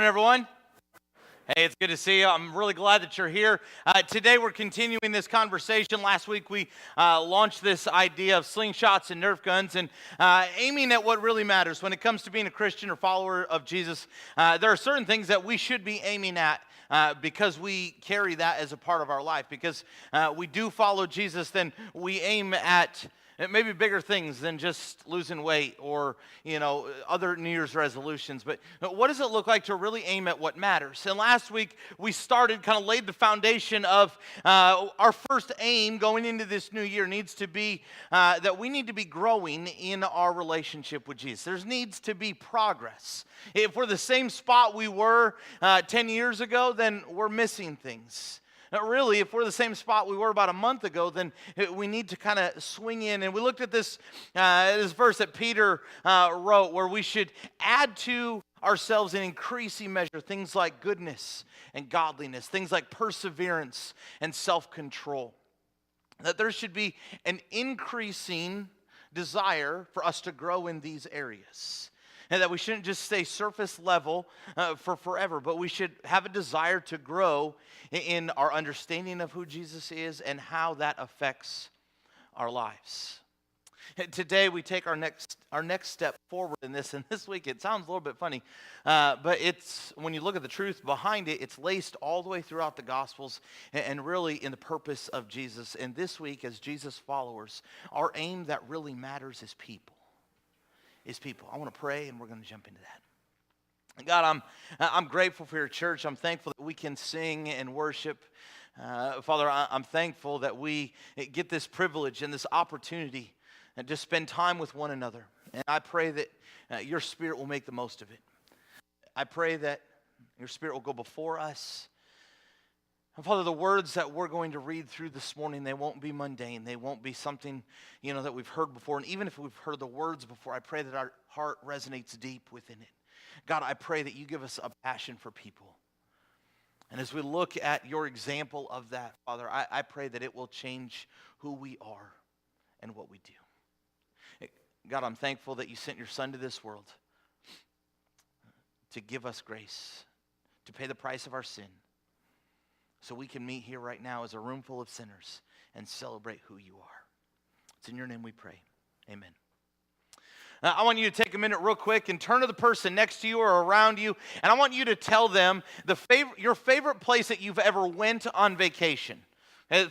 everyone. Hey, it's good to see you. I'm really glad that you're here. Today we're continuing this conversation. Last week we launched this idea of slingshots and Nerf guns and aiming at what really matters. When it comes to being a Christian or follower of Jesus, there are certain things that we should be aiming at because we carry that as a part of our life. Because we do follow Jesus, then we aim at maybe bigger things than just losing weight or, other New Year's resolutions. But what does it look like to really aim at what matters? And last week, we laid the foundation of our first aim going into this new year needs to be that we need to be growing in our relationship with Jesus. There needs to be progress. If we're the same spot we were 10 years ago, then we're missing things. Really, if we're the same spot we were about a month ago, then we need to kind of swing in. And we looked at this verse that Peter wrote where we should add to ourselves in increasing measure things like goodness and godliness, things like perseverance and self-control. That there should be an increasing desire for us to grow in these areas. And that we shouldn't just stay surface level for forever, but we should have a desire to grow in our understanding of who Jesus is and how that affects our lives. Today we take our next step forward in this, and this week it sounds a little bit funny, but it's when you look at the truth behind it, it's laced all the way throughout the Gospels and really in the purpose of Jesus. And this week, as Jesus followers, our aim that really matters is people. I want to pray, and we're going to jump into that. God, I'm grateful for your church. I'm thankful that we can sing and worship. Father, I'm thankful that we get this privilege and this opportunity to spend time with one another. And I pray that your Spirit will make the most of it. I pray that your Spirit will go before us. And Father, the words that we're going to read through this morning, they won't be mundane. They won't be something, that we've heard before. And even if we've heard the words before, I pray that our heart resonates deep within it. God, I pray that you give us a passion for people. And as we look at your example of that, Father, I pray that it will change who we are and what we do. God, I'm thankful that you sent your Son to this world to give us grace, to pay the price of our sin, so we can meet here right now as a room full of sinners and celebrate who you are. It's in your name we pray. Amen. I want you to take a minute real quick and turn to the person next to you or around you, and I want you to tell them your favorite place that you've ever went on vacation.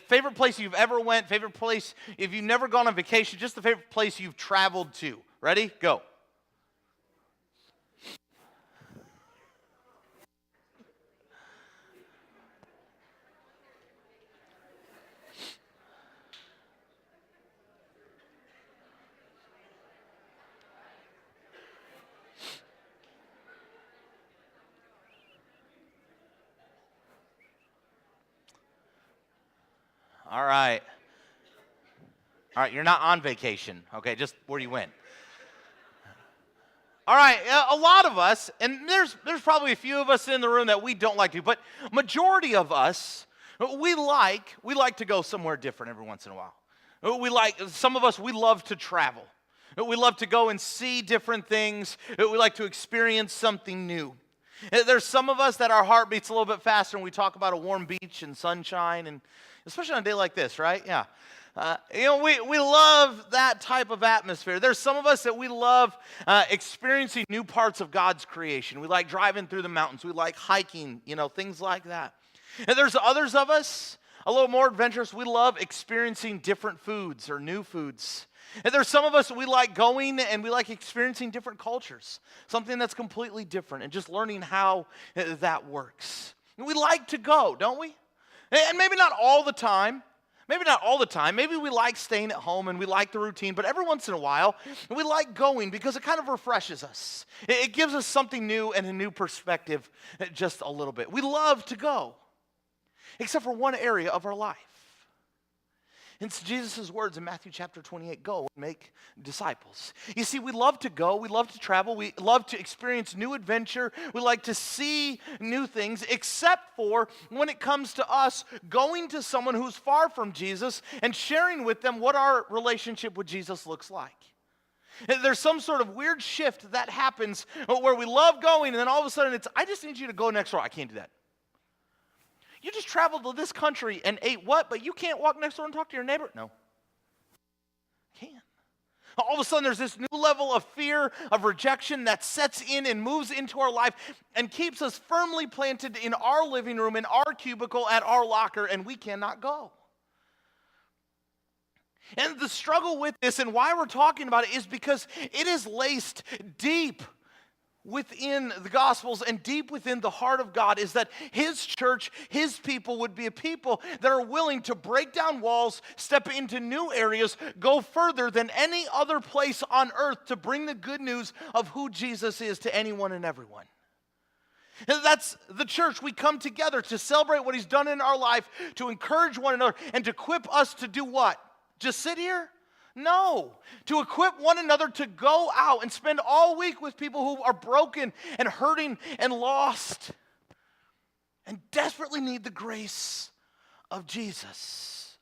Favorite place you've ever went, favorite place, if you've never gone on vacation, just the favorite place you've traveled to. Ready? Go. All right, you're not on vacation, okay, just where you went. All right, a lot of us, and there's probably a few of us in the room that we don't like to, but majority of us, we like to go somewhere different every once in a while. Some of us, we love to travel. We love to go and see different things. We like to experience something new. There's some of us that our heart beats a little bit faster when we talk about a warm beach and sunshine, and especially on a day like this, right? Yeah. We love that type of atmosphere. There's some of us that we love experiencing new parts of God's creation. We like driving through the mountains. We like hiking, things like that. And there's others of us, a little more adventurous. We love experiencing different foods or new foods. And there's some of us we like going and we like experiencing different cultures, something that's completely different, and just learning how that works. We like to go, don't we? And maybe not all the time. Maybe we like staying at home and we like the routine, but every once in a while, we like going because it kind of refreshes us. It gives us something new and a new perspective just a little bit. We love to go, except for one area of our life. It's Jesus' words in Matthew chapter 28, go and make disciples. You see, we love to go, we love to travel, we love to experience new adventure, we like to see new things, except for when it comes to us going to someone who's far from Jesus and sharing with them what our relationship with Jesus looks like. There's some sort of weird shift that happens where we love going, and then all of a sudden it's, I just need you to go next door. I can't do that. You just traveled to this country and ate what, but you can't walk next door and talk to your neighbor? No. Can't. All of a sudden there's this new level of fear, of rejection that sets in and moves into our life and keeps us firmly planted in our living room, in our cubicle, at our locker, and we cannot go. And the struggle with this and why we're talking about it is because it is laced deep within the Gospels and deep within the heart of God, is that His church, His people would be a people that are willing to break down walls, step into new areas, go further than any other place on earth to bring the good news of who Jesus is to anyone and everyone. And that's the church. We come together to celebrate what He's done in our life, to encourage one another, and to equip us to do what? Just sit here? No, to equip one another to go out and spend all week with people who are broken and hurting and lost and desperately need the grace of Jesus.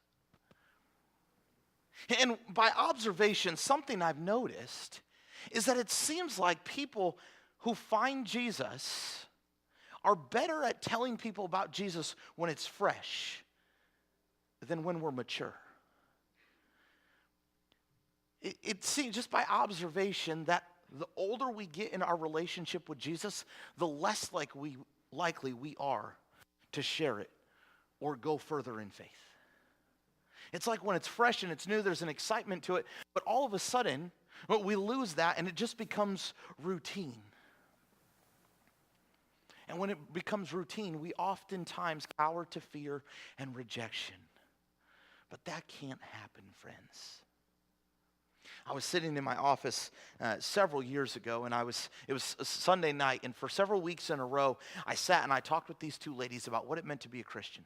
And by observation, something I've noticed is that it seems like people who find Jesus are better at telling people about Jesus when it's fresh than when we're mature. It seems just by observation that the older we get in our relationship with Jesus, the less likely we are to share it or go further in faith. It's like when it's fresh and it's new, there's an excitement to it, but all of a sudden, we lose that and it just becomes routine. And when it becomes routine, we oftentimes cower to fear and rejection. But that can't happen, friends. I was sitting in my office several years ago, and it was a Sunday night, and for several weeks in a row, I sat and I talked with these two ladies about what it meant to be a Christian.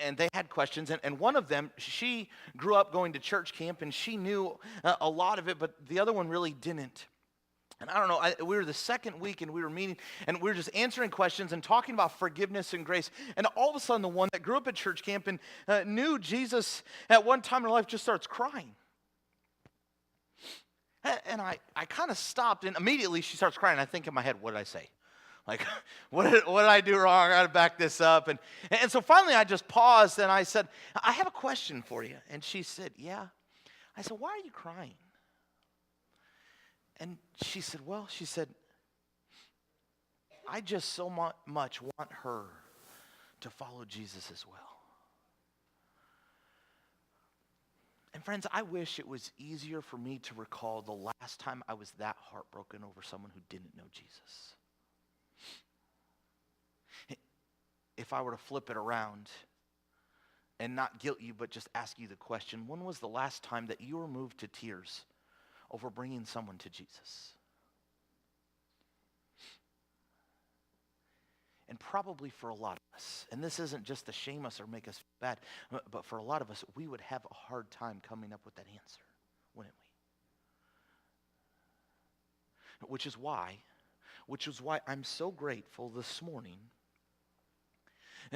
And they had questions, and one of them, she grew up going to church camp, and she knew a lot of it, but the other one really didn't. And I don't know, we were the second week, and we were meeting, and we were just answering questions and talking about forgiveness and grace, and all of a sudden, the one that grew up at church camp and knew Jesus at one time in her life just starts crying. And I kind of stopped, and immediately she starts crying. I think in my head, what did I say? Like, what did I do wrong? I got to back this up. And so finally I just paused, and I said, I have a question for you. And she said, yeah. I said, why are you crying? And she said, I just so much want her to follow Jesus as well. And friends, I wish it was easier for me to recall the last time I was that heartbroken over someone who didn't know Jesus. If I were to flip it around and not guilt you, but just ask you the question, when was the last time that you were moved to tears over bringing someone to Jesus? And probably for a lot of us, and this isn't just to shame us or make us feel bad, but for a lot of us, we would have a hard time coming up with that answer, wouldn't we? Which is why I'm so grateful this morning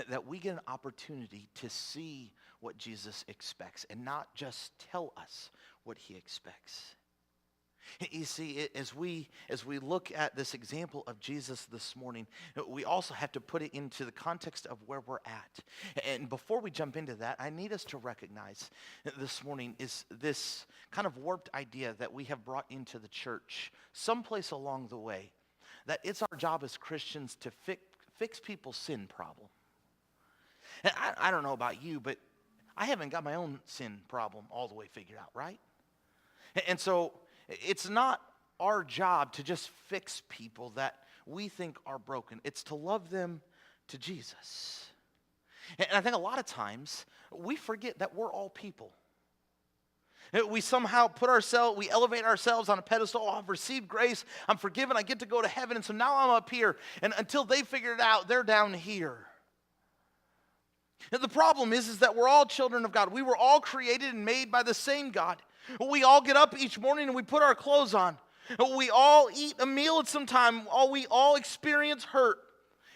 that we get an opportunity to see what Jesus expects and not just tell us what He expects. You see, as we look at this example of Jesus this morning, we also have to put it into the context of where we're at. And before we jump into that, I need us to recognize this morning is this kind of warped idea that we have brought into the church someplace along the way, that it's our job as Christians to fix people's sin problem. And I don't know about you, but I haven't got my own sin problem all the way figured out, right? And so it's not our job to just fix people that we think are broken. It's to love them to Jesus. And I think a lot of times we forget that we're all people. We somehow we elevate ourselves on a pedestal. Oh, I've received grace. I'm forgiven. I get to go to heaven. And so now I'm up here. And until they figure it out, they're down here. And the problem is that we're all children of God. We were all created and made by the same God. We all get up each morning and we put our clothes on. We all eat a meal at some time. We all experience hurt.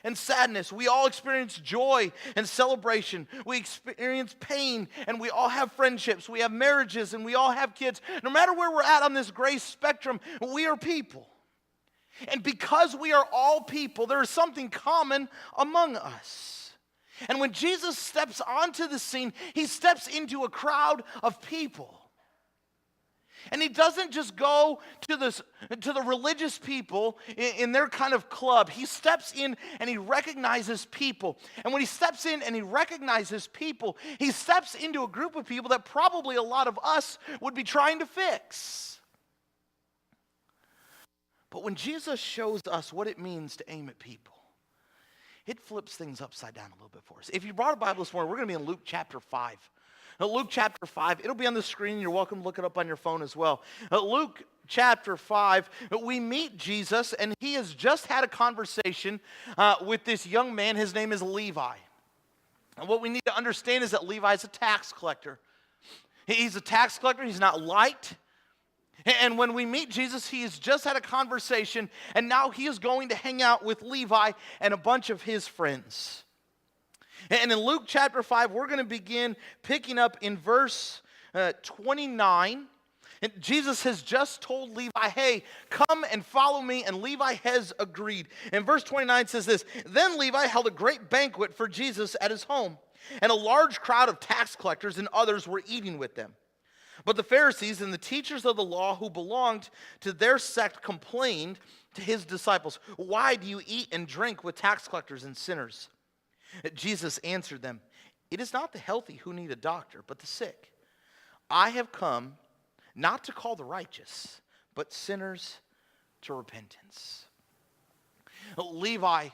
and sadness. We all experience joy and celebration. We experience pain, and we all have friendships. We have marriages, and we all have kids. No matter where we're at on this gray spectrum, we are people. And because we are all people, there is something common among us. And when Jesus steps onto the scene, he steps into a crowd of people. And he doesn't just go to the religious people in their kind of club. He steps in and he recognizes people. And when he steps in and he recognizes people, he steps into a group of people that probably a lot of us would be trying to fix. But when Jesus shows us what it means to aim at people, it flips things upside down a little bit for us. If you brought a Bible this morning, we're going to be in Luke chapter 5. Now, Luke chapter 5, it'll be on the screen. You're welcome to look it up on your phone as well. Luke chapter 5, we meet Jesus, and he has just had a conversation with this young man. His name is Levi. And what we need to understand is that Levi is a tax collector. He's a tax collector. He's not liked. And when we meet Jesus, he has just had a conversation, and now he is going to hang out with Levi and a bunch of his friends. And in Luke chapter 5, we're going to begin picking up in verse 29. And Jesus has just told Levi, hey, come and follow me. And Levi has agreed. And verse 29 says this, then Levi held a great banquet for Jesus at his home. And a large crowd of tax collectors and others were eating with them. But the Pharisees and the teachers of the law who belonged to their sect complained to his disciples, why do you eat and drink with tax collectors and sinners? Jesus answered them, it is not the healthy who need a doctor, but the sick. I have come not to call the righteous, but sinners to repentance. Levi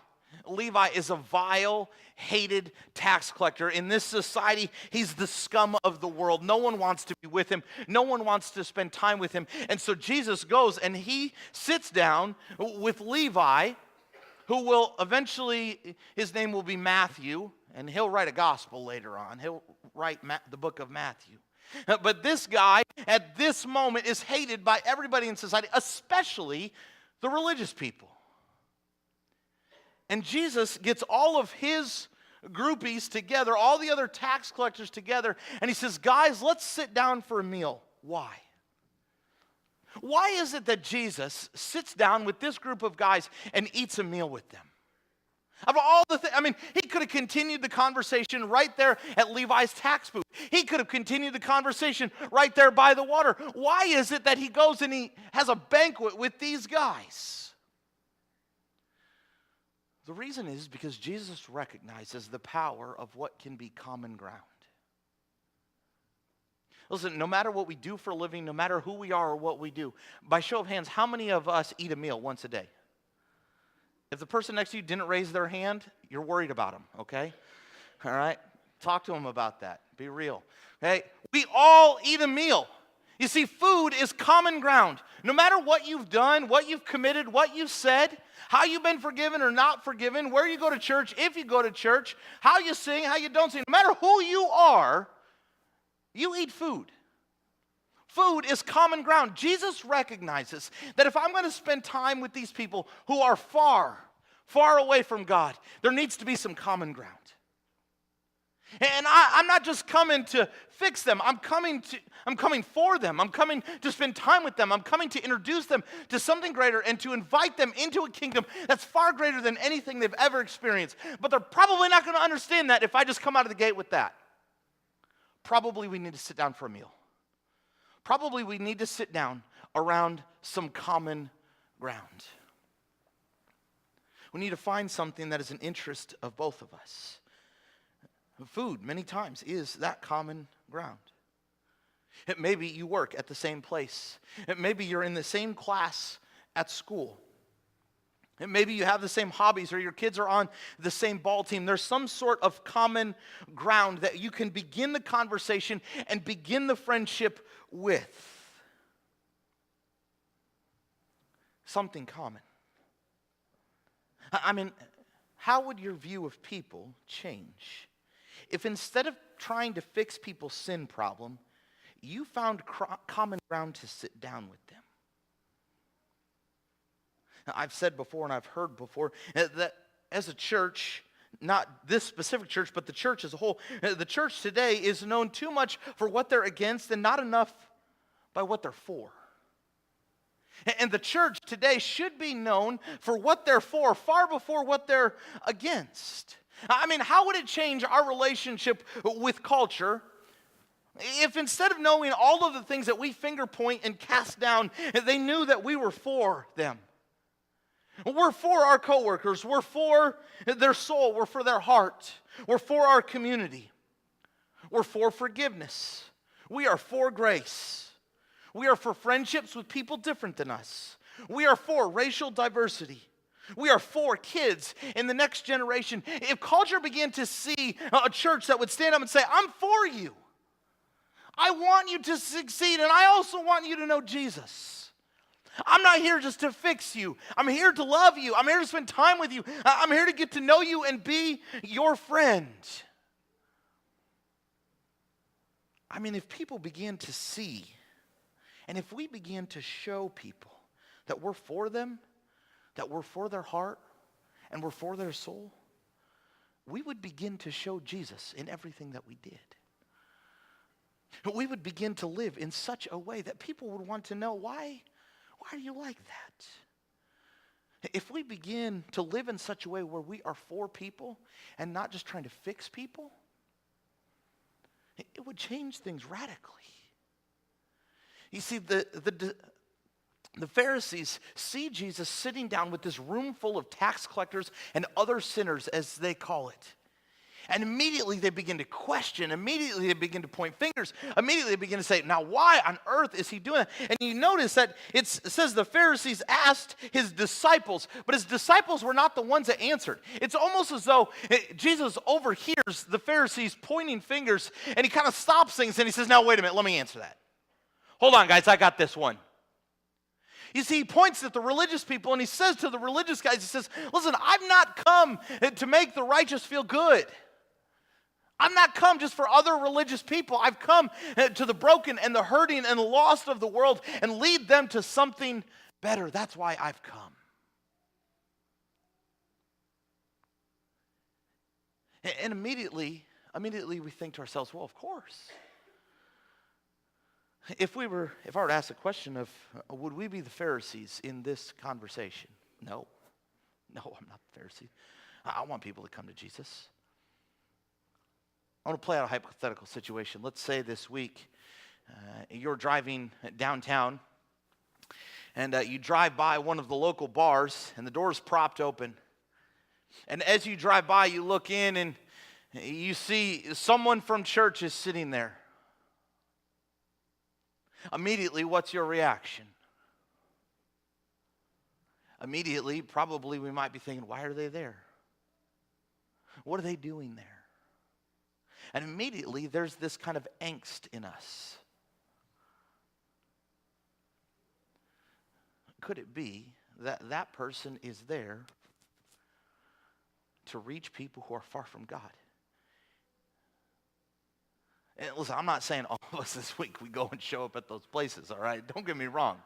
is a vile, hated tax collector. In this society, he's the scum of the world. No one wants to be with him. No one wants to spend time with him. And so Jesus goes and he sits down with Levi, who will eventually, his name will be Matthew, and he'll write a gospel later on. He'll write the book of Matthew. But this guy, at this moment, is hated by everybody in society, especially the religious people. And Jesus gets all of his groupies together, all the other tax collectors together, and he says, guys, let's sit down for a meal. Why? Why is it that Jesus sits down with this group of guys and eats a meal with them? Of all the things, he could have continued the conversation right there at Levi's tax booth. He could have continued the conversation right there by the water. Why is it that he goes and he has a banquet with these guys? The reason is because Jesus recognizes the power of what can be common ground. Listen, no matter what we do for a living, no matter who we are or what we do, by show of hands, how many of us eat a meal once a day? If the person next to you didn't raise their hand, you're worried about them, okay? All right? Talk to them about that. Be real. Hey, we all eat a meal. You see, food is common ground. No matter what you've done, what you've committed, what you've said, how you've been forgiven or not forgiven, where you go to church, if you go to church, how you sing, how you don't sing, no matter who you are, you eat food. Food is common ground. Jesus recognizes that if I'm going to spend time with these people who are far, far away from God, there needs to be some common ground. And I'm not just coming to fix them. I'm coming for them. I'm coming to spend time with them. I'm coming to introduce them to something greater and to invite them into a kingdom that's far greater than anything they've ever experienced. But they're probably not going to understand that if I just come out of the gate with that. Probably we need to sit down for a meal. Probably we need to sit down around some common ground. We need to find something that is an interest of both of us. Food, many times, is that common ground. Maybe you work at the same place. Maybe you're in the same class at school. Maybe you have the same hobbies or your kids are on the same ball team. There's some sort of common ground that you can begin the conversation and begin the friendship with. Something common. How would your view of people change if instead of trying to fix people's sin problem, you found common ground to sit down with them? Now, I've said before and I've heard before that as a church, not this specific church, but the church as a whole, the church today is known too much for what they're against and not enough by what they're for. And the church today should be known for what they're for, far before what they're against. I mean, how would it change our relationship with culture if instead of knowing all of the things that we finger point and cast down, they knew that we were for them? We're for our coworkers. We're for their soul. We're for their heart. We're for our community. We're for forgiveness. We are for grace. We are for friendships with people different than us. We are for racial diversity. We are for kids in the next generation. If culture began to see a church that would stand up and say, I'm for you. I want you to succeed, and I also want you to know Jesus. I'm not here just to fix you. I'm here to love you. I'm here to spend time with you. I'm here to get to know you and be your friend. I mean, if people begin to see, and if we begin to show people that we're for them, that we're for their heart, and we're for their soul, we would begin to show Jesus in everything that we did. We would begin to live in such a way that people would want to know, why are you like that? If we begin to live in such a way where we are for people and not just trying to fix people, it would change things radically. You see, the Pharisees see Jesus sitting down with this room full of tax collectors and other sinners, as they call it. And immediately they begin to question. Immediately they begin to point fingers. Immediately they begin to say, now why on earth is he doing that? And you notice that it says the Pharisees asked his disciples, but his disciples were not the ones that answered. It's almost as though Jesus overhears the Pharisees pointing fingers, and he kind of stops things and he says, now wait a minute, let me answer that. Hold on, guys, I got this one. You see, he points at the religious people and he says to the religious guys, he says, listen, I've not come to make the righteous feel good. I've not come just for other religious people. I've come to the broken and the hurting and the lost of the world and lead them to something better. That's why I've come. And immediately we think to ourselves, well, of course. If I were to ask the question of, would we be the Pharisees in this conversation? No, I'm not the Pharisee. I want people to come to Jesus. I want to play out a hypothetical situation. Let's say this week you're driving downtown and you drive by one of the local bars and the door's propped open. And as you drive by, you look in and you see someone from church is sitting there. Immediately, what's your reaction? Immediately, probably we might be thinking, why are they there? What are they doing there? And immediately, there's this kind of angst in us. Could it be that that person is there to reach people who are far from God? And listen, I'm not saying all of us this week we go and show up at those places, all right? Don't get me wrong.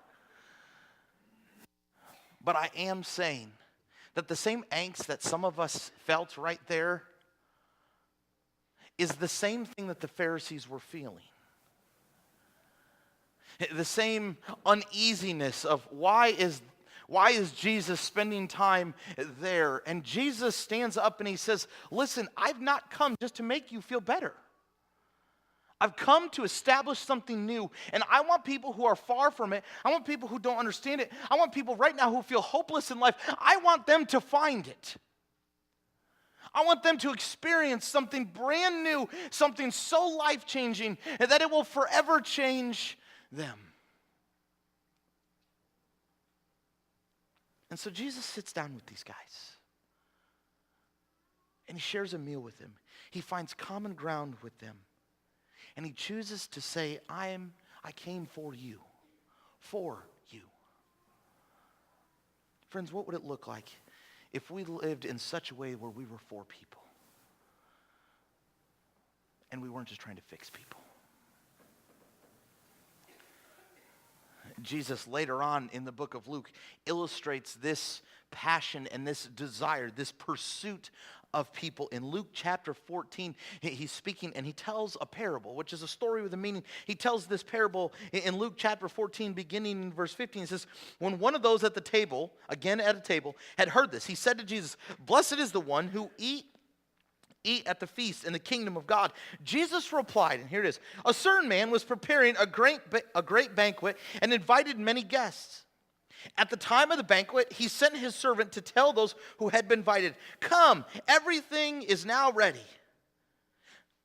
But I am saying that the same angst that some of us felt right there is the same thing that the Pharisees were feeling. The same uneasiness of why is Jesus spending time there? And Jesus stands up and he says, listen, I've not come just to make you feel better. I've come to establish something new, and I want people who are far from it. I want people who don't understand it. I want people right now who feel hopeless in life. I want them to find it. I want them to experience something brand new, something so life-changing that it will forever change them. And so Jesus sits down with these guys, and he shares a meal with them. He finds common ground with them. And he chooses to say, I came for you. For you. Friends, what would it look like if we lived in such a way where we were for people and we weren't just trying to fix people? Jesus later on in the book of Luke illustrates this passion and this desire, this pursuit of people. In Luke chapter 14, he's speaking and he tells a parable, which is a story with a meaning. He tells this parable in Luke chapter 14, beginning in verse 15. He says, when one of those at the table, again at a table, had heard this, he said to Jesus, "Blessed is the one who eat at the feast in the kingdom of God." Jesus replied, and here it is, "A certain man was preparing a great banquet and invited many guests. At the time of the banquet, he sent his servant to tell those who had been invited, 'Come, everything is now ready.'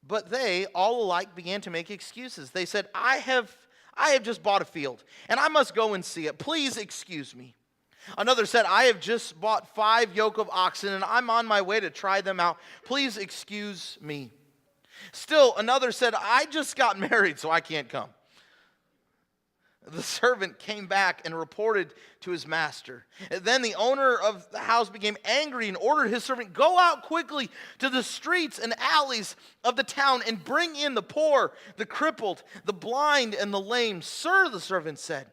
But they all alike began to make excuses. They said, I have just bought a field, and I must go and see it. Please excuse me." Another said, "I have just bought 5 yoke of oxen, and I'm on my way to try them out. Please excuse me." Still another said, "I just got married, so I can't come." The servant came back and reported to his master. Then the owner of the house became angry and ordered his servant, "Go out quickly to the streets and alleys of the town and bring in the poor, the crippled, the blind, and the lame." "Sir," the servant said,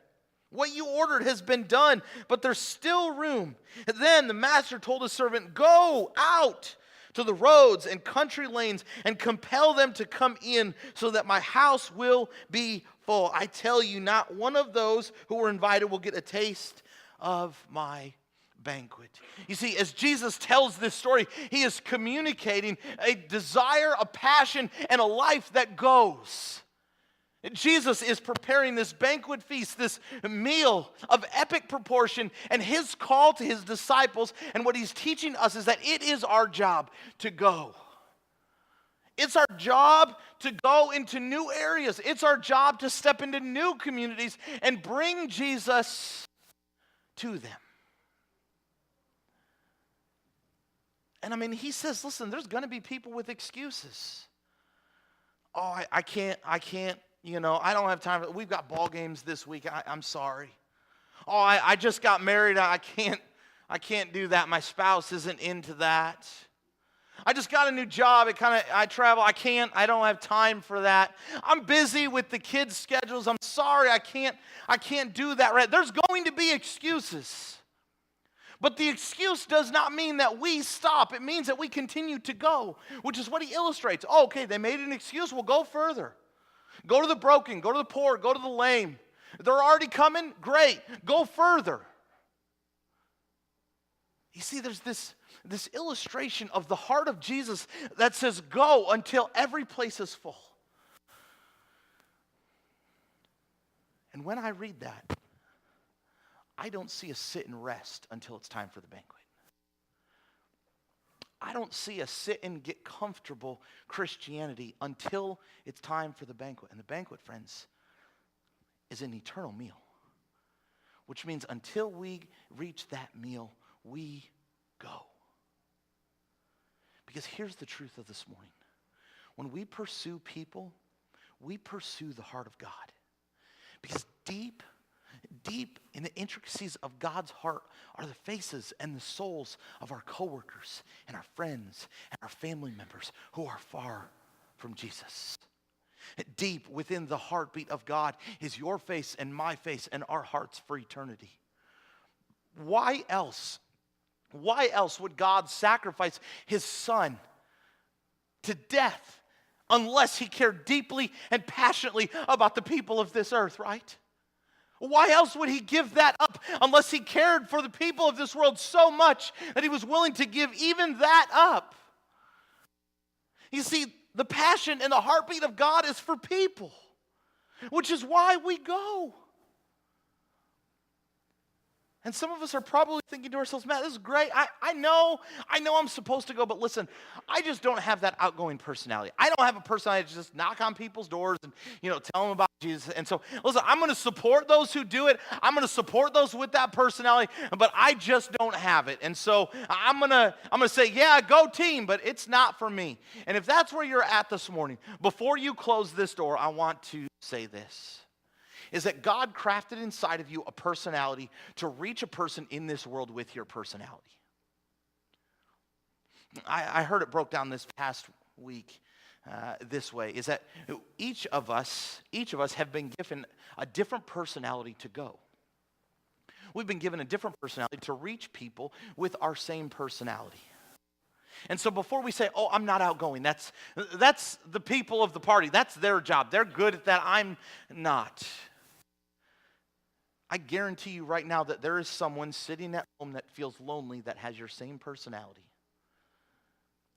"what you ordered has been done, but there's still room." Then the master told his servant, "Go out to the roads and country lanes and compel them to come in so that my house will be full. I tell you, not one of those who were invited will get a taste of my banquet." You see, as Jesus tells this story, he is communicating a desire, a passion, and a life that goes. Jesus is preparing this banquet feast, this meal of epic proportion, and his call to his disciples, and what he's teaching us is that it is our job to go. It's our job to go into new areas. It's our job to step into new communities and bring Jesus to them. And I mean, he says, listen, there's going to be people with excuses. "Oh, I can't. I don't have time. We've got ball games this week. I'm sorry. Oh, I just got married. I can't do that. My spouse isn't into that. I just got a new job. I travel. I don't have time for that. I'm busy with the kids' schedules. I'm sorry. I can't do that." Right? There's going to be excuses. But the excuse does not mean that we stop. It means that we continue to go, which is what he illustrates. Oh, okay, they made an excuse. We'll go further. Go to the broken, go to the poor, go to the lame. They're already coming? Great. Go further. You see, there's this illustration of the heart of Jesus that says go until every place is full. And when I read that, I don't see a sit and rest until it's time for the banquet. I don't see a sit and get comfortable Christianity until it's time for the banquet. And the banquet, friends, is an eternal meal, which means until we reach that meal, we go. Because here's the truth of this morning. When we pursue people, we pursue the heart of God. Because deep in the intricacies of God's heart are the faces and the souls of our coworkers and our friends and our family members who are far from Jesus. Deep within the heartbeat of God is your face and my face and our hearts for eternity. Why else would God sacrifice his son to death unless he cared deeply and passionately about the people of this earth, right? Why else would he give that up unless he cared for the people of this world so much that he was willing to give even that up? You see, the passion and the heartbeat of God is for people, which is why we go. And some of us are probably thinking to ourselves, "Man, this is great. I know I'm supposed to go, but listen, I just don't have that outgoing personality. I don't have a personality to just knock on people's doors and, tell them about Jesus." And so, listen, I'm going to support those who do it. I'm going to support those with that personality, but I just don't have it. And so I'm going to say, "Yeah, go team," but it's not for me. And if that's where you're at this morning, before you close this door, I want to say this. Is that God crafted inside of you a personality to reach a person in this world with your personality. I heard it broke down this past week. this way, is that each of us have been given a different personality to go. We've been given a different personality to reach people with our same personality. And so before we say, oh, I'm not outgoing, that's the people of the party. That's their job. They're good at that. I'm not. I guarantee you right now that there is someone sitting at home that feels lonely that has your same personality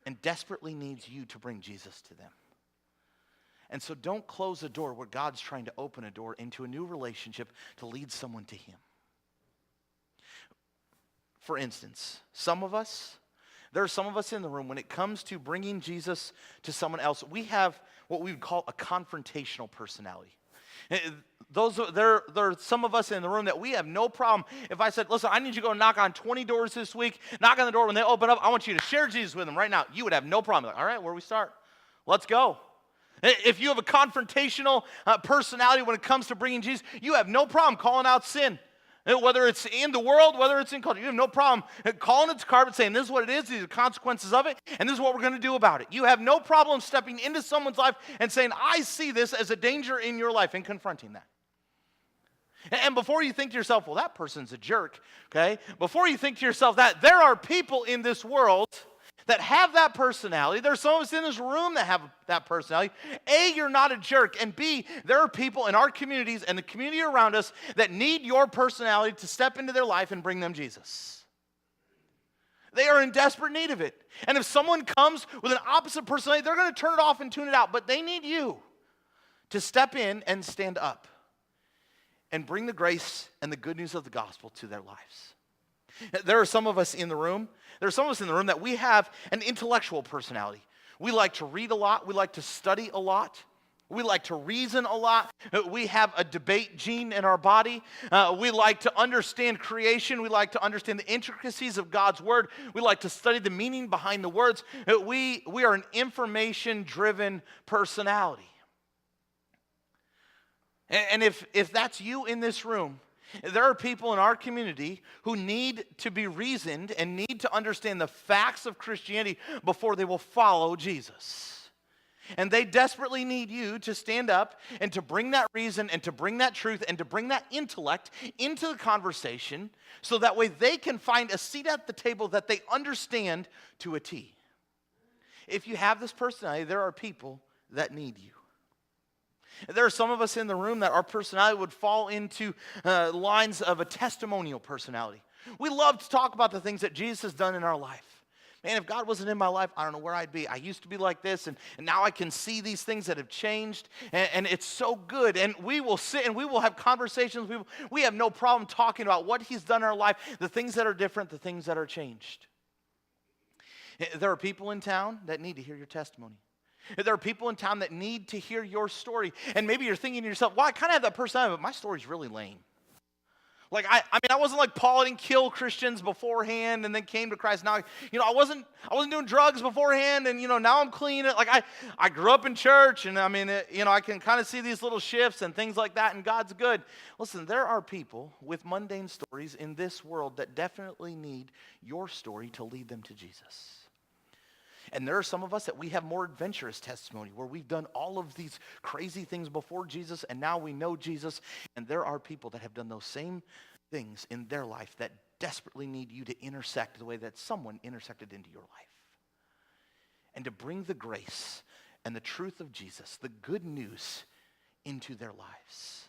and desperately needs you to bring Jesus to them. And so don't close a door where God's trying to open a door into a new relationship to lead someone to him. For instance, there are some of us in the room, when it comes to bringing Jesus to someone else, we have what we would call a confrontational personality. There are some of us in the room that we have no problem. If I said, listen, I need you to go knock on 20 doors this week, knock on the door, when they open up, I want you to share Jesus with them right now. You would have no problem. Like, all right, where do we start? Let's go. If you have a confrontational personality when it comes to bringing Jesus, you have no problem calling out sin. Whether it's in the world, whether it's in culture, you have no problem calling it to carpet, saying this is what it is, these are the consequences of it, and this is what we're going to do about it. You have no problem stepping into someone's life and saying, I see this as a danger in your life, and confronting that. And before you think to yourself, well, that person's a jerk, okay? Before you think to yourself that, there are people in this world that have that personality. There's some of us in this room that have that personality. A, you're not a jerk. And B, there are people in our communities and the community around us that need your personality to step into their life and bring them Jesus. They are in desperate need of it. And if someone comes with an opposite personality, they're going to turn it off and tune it out. But they need you to step in and stand up and bring the grace and the good news of the gospel to their lives. There are some of us in the room that we have an intellectual personality. We like to read a lot. We like to study a lot. We like to reason a lot. We have a debate gene in our body. We like to understand creation. We like to understand the intricacies of God's word. We like to study the meaning behind the words. We are an information-driven personality. And if that's you in this room, there are people in our community who need to be reasoned and need to understand the facts of Christianity before they will follow Jesus. And they desperately need you to stand up and to bring that reason and to bring that truth and to bring that intellect into the conversation so that way they can find a seat at the table that they understand to a T. If you have this personality, there are people that need you. There are some of us in the room that our personality would fall into lines of a testimonial personality. We love to talk about the things that Jesus has done in our life. Man, if God wasn't in my life, I don't know where I'd be. I used to be like this, and now I can see these things that have changed, and it's so good. And we will sit and we will have conversations. We have no problem talking about what he's done in our life, the things that are different, the things that are changed. There are people in town that need to hear your testimony. There are people in town that need to hear your story. And maybe you're thinking to yourself, well, I kind of have that personality, but my story's really lame. Like, I wasn't like Paul. I didn't kill Christians beforehand and then came to Christ. Now, I wasn't doing drugs beforehand and, now I'm clean. Like, I grew up in church and, I can kind of see these little shifts and things like that, and God's good. Listen, there are people with mundane stories in this world that definitely need your story to lead them to Jesus. And there are some of us that we have more adventurous testimony where we've done all of these crazy things before Jesus and now we know Jesus. And there are people that have done those same things in their life that desperately need you to intersect the way that someone intersected into your life. And to bring the grace and the truth of Jesus, the good news, into their lives.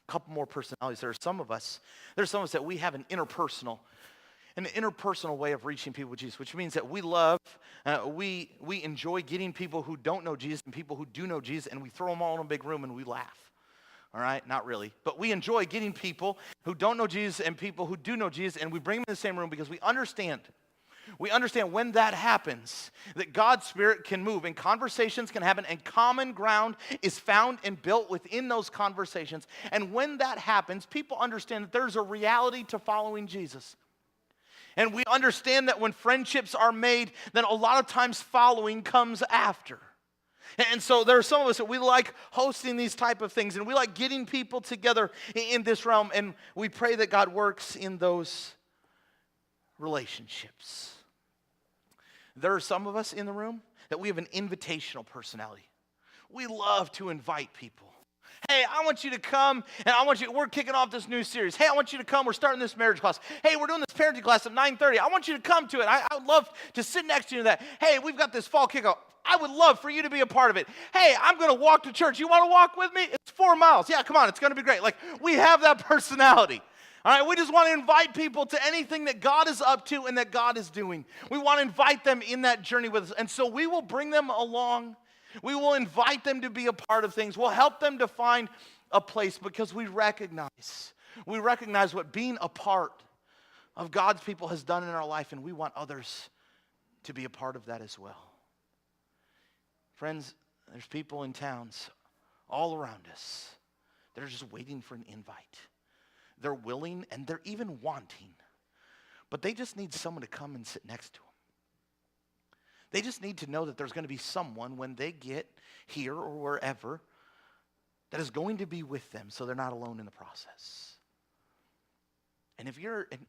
A couple more personalities. There's some of us that we have an interpersonal way of reaching people with Jesus, which means that we enjoy getting people who don't know Jesus and people who do know Jesus, and we throw them all in a big room and we laugh. All right? Not really. But we enjoy getting people who don't know Jesus and people who do know Jesus, and we bring them in the same room because we understand when that happens, that God's Spirit can move and conversations can happen and common ground is found and built within those conversations. And when that happens, people understand that there's a reality to following Jesus. And we understand that when friendships are made, then a lot of times following comes after. And so there are some of us that we like hosting these type of things, and we like getting people together in this realm, and we pray that God works in those relationships. There are some of us in the room that we have an invitational personality. We love to invite people. Hey, I want you to come, and we're kicking off this new series. Hey, I want you to come, we're starting this marriage class. Hey, we're doing this parenting class at 9:30. I want you to come to it. I would love to sit next to you in that. Hey, we've got this fall kickoff. I would love for you to be a part of it. Hey, I'm going to walk to church. You want to walk with me? It's 4 miles. Yeah, come on, it's going to be great. Like, we have that personality. All right, we just want to invite people to anything that God is up to and that God is doing. We want to invite them in that journey with us. And so we will bring them along. We will invite them to be a part of things. We'll help them to find a place because we recognize what being a part of God's people has done in our life, and we want others to be a part of that as well. Friends, there's people in towns all around us that are just waiting for an invite. They're willing and they're even wanting, but they just need someone to come and sit next to them. They just need to know that there's going to be someone when they get here or wherever that is going to be with them so they're not alone in the process. And if you're an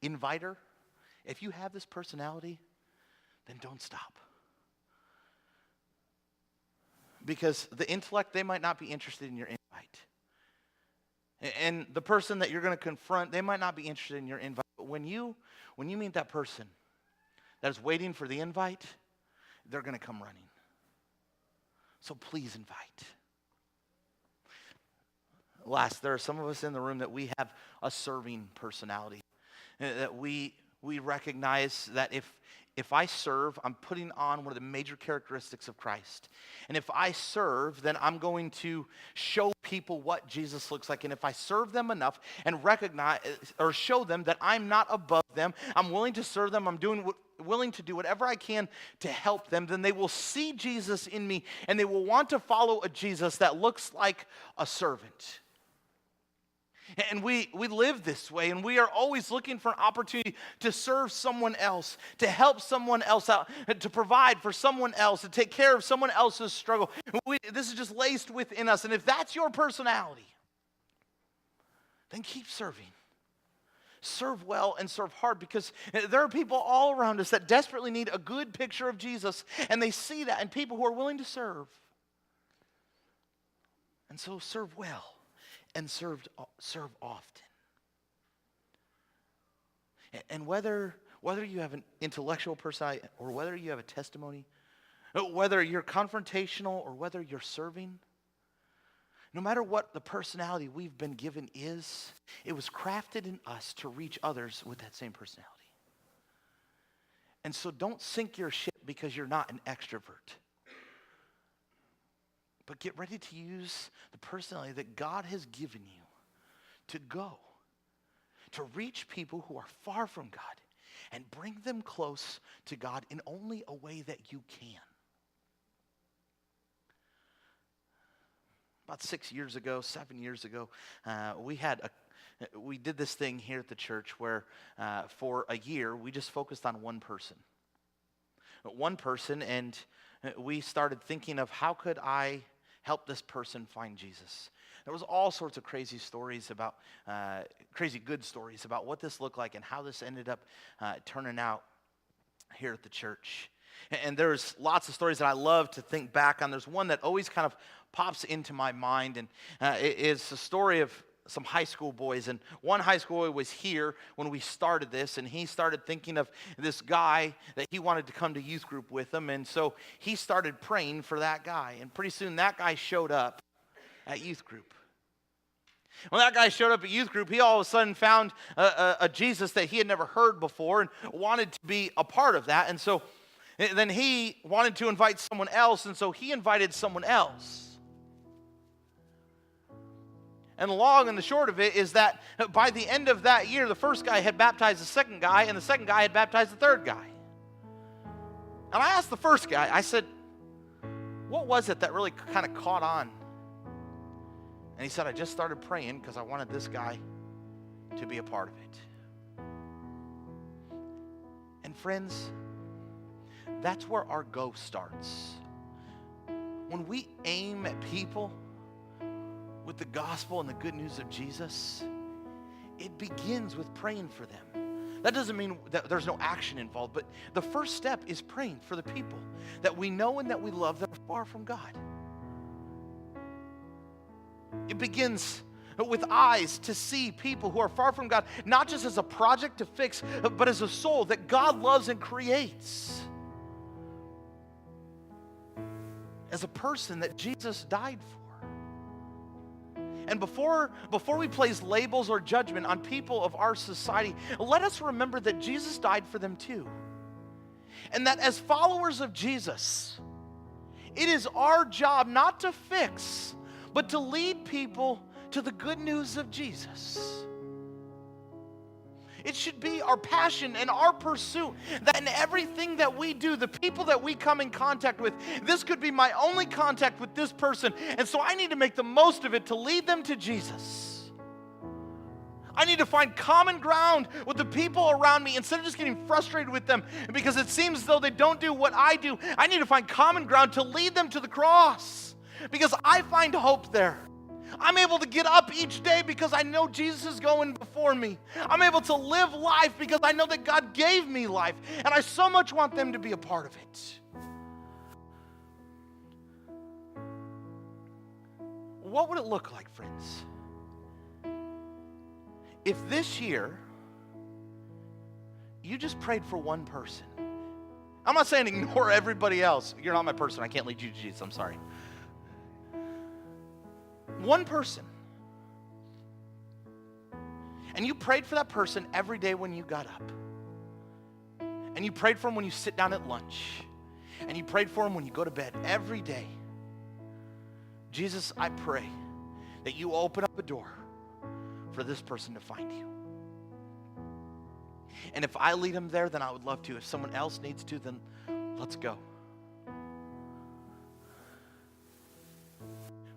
inviter, if you have this personality, then don't stop. Because the intellect, they might not be interested in your invite. And the person that you're going to confront, they might not be interested in your invite. But when you meet that person that is waiting for the invite, they're going to come running. So please invite. Last, there are some of us in the room that we have a serving personality. That we recognize that if I serve, I'm putting on one of the major characteristics of Christ. And if I serve, then I'm going to show people what Jesus looks like. And if I serve them enough and recognize or show them that I'm not above them, I'm willing to serve them, willing to do whatever I can to help them, then they will see Jesus in me and they will want to follow a Jesus that looks like a servant. And we live this way, and we are always looking for an opportunity to serve someone else, to help someone else out, to provide for someone else, to take care of someone else's struggle. This is just laced within us, and if that's your personality, then keep serving. Serve well and serve hard, because there are people all around us that desperately need a good picture of Jesus, and they see that in people who are willing to serve. And so serve well. And serve often. And whether you have an intellectual personality or whether you have a testimony, whether you're confrontational or whether you're serving, no matter what the personality we've been given is, it was crafted in us to reach others with that same personality. And so don't sink your ship because you're not an extrovert. But get ready to use the personality that God has given you to go, to reach people who are far from God and bring them close to God in only a way that you can. About 7 years ago, we did this thing here at the church where for a year we just focused on one person. And we started thinking of how could I help this person find Jesus. There was all sorts of crazy stories about, crazy good stories about what this looked like and how this ended up turning out here at the church. And there's lots of stories that I love to think back on. There's one that always kind of pops into my mind, and it is a story of some high school boys. And one high school boy was here when we started this, and he started thinking of this guy that he wanted to come to youth group with him. And so he started praying for that guy, and pretty soon that guy showed up at youth group. When that guy showed up at youth group, he all of a sudden found a Jesus that he had never heard before and wanted to be a part of that. And so then he wanted to invite someone else, and so he invited someone else. And the long and the short of it is that by the end of that year, the first guy had baptized the second guy, and the second guy had baptized the third guy. And I asked the first guy, I said, what was it that really kind of caught on? And he said, I just started praying because I wanted this guy to be a part of it. And friends, that's where our go starts. When we aim at people with the gospel and the good news of Jesus, it begins with praying for them, That doesn't mean that there's no action involved, but the first step is praying for the people that we know and that we love that are far from God. It begins with eyes to see people who are far from God, not just as a project to fix, but as a soul that God loves and creates. As a person that Jesus died for. And before we place labels or judgment on people of our society, let us remember that Jesus died for them too. And that as followers of Jesus, it is our job not to fix, but to lead people to the good news of Jesus. It should be our passion and our pursuit that in everything that we do, the people that we come in contact with, this could be my only contact with this person, and so I need to make the most of it to lead them to Jesus. I need to find common ground with the people around me instead of just getting frustrated with them because it seems as though they don't do what I do. I need to find common ground to lead them to the cross because I find hope there. I'm able to get up each day because I know Jesus is going before me. I'm able to live life because I know that God gave me life, and I so much want them to be a part of it. What would it look like, friends, if this year you just prayed for one person? I'm not saying ignore everybody else. You're not my person. I can't lead you to Jesus. I'm sorry. One person. And you prayed for that person every day when you got up. And you prayed for them when you sit down at lunch. And you prayed for them when you go to bed every day. Jesus, I pray that you open up a door for this person to find you. And if I lead them there, then I would love to. If someone else needs to, then let's go.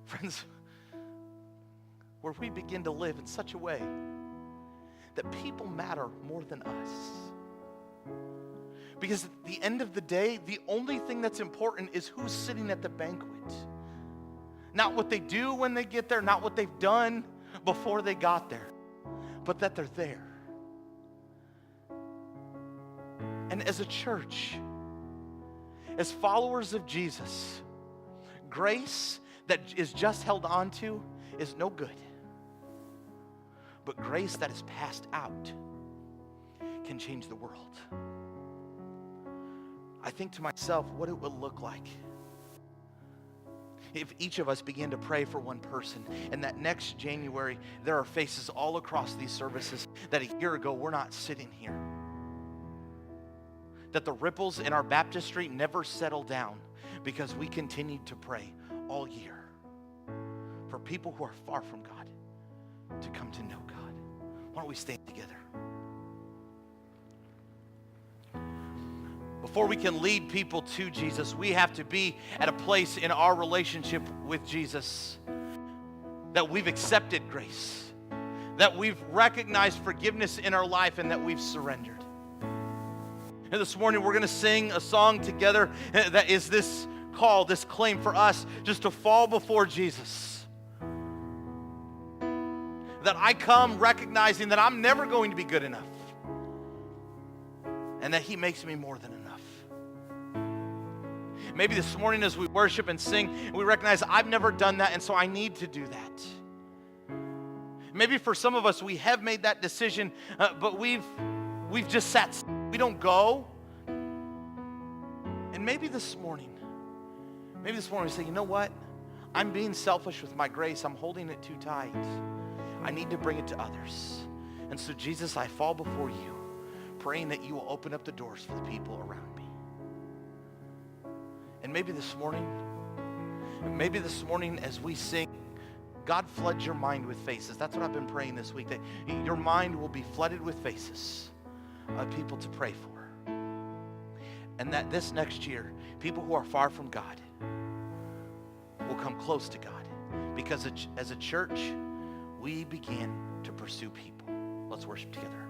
Friends, where we begin to live in such a way that people matter more than us. Because at the end of the day, the only thing that's important is who's sitting at the banquet. Not what they do when they get there, not what they've done before they got there, but that they're there. And as a church, as followers of Jesus, grace that is just held on to is no good. But grace that is passed out can change the world. I think to myself what it would look like if each of us began to pray for one person, and that next January there are faces all across these services that a year ago were not sitting here. That the ripples in our baptistry never settle down because we continued to pray all year for people who are far from God to come to know God. Why don't we stand together? Before we can lead people to Jesus, we have to be at a place in our relationship with Jesus that we've accepted grace, that we've recognized forgiveness in our life, and that we've surrendered. And this morning we're going to sing a song together that is this call, this claim for us just to fall before Jesus. That I come recognizing that I'm never going to be good enough, and that He makes me more than enough. Maybe this morning as we worship and sing, we recognize I've never done that, and so I need to do that. Maybe for some of us, we have made that decision, but we've just sat. We don't go. And maybe this morning we say, you know what? I'm being selfish with my grace. I'm holding it too tight. I need to bring it to others. And so, Jesus, I fall before you, praying that you will open up the doors for the people around me. And maybe this morning as we sing, God floods your mind with faces. That's what I've been praying this week, that your mind will be flooded with faces of people to pray for. And that this next year, people who are far from God will come close to God. Because as a church, we begin to pursue people. Let's worship together.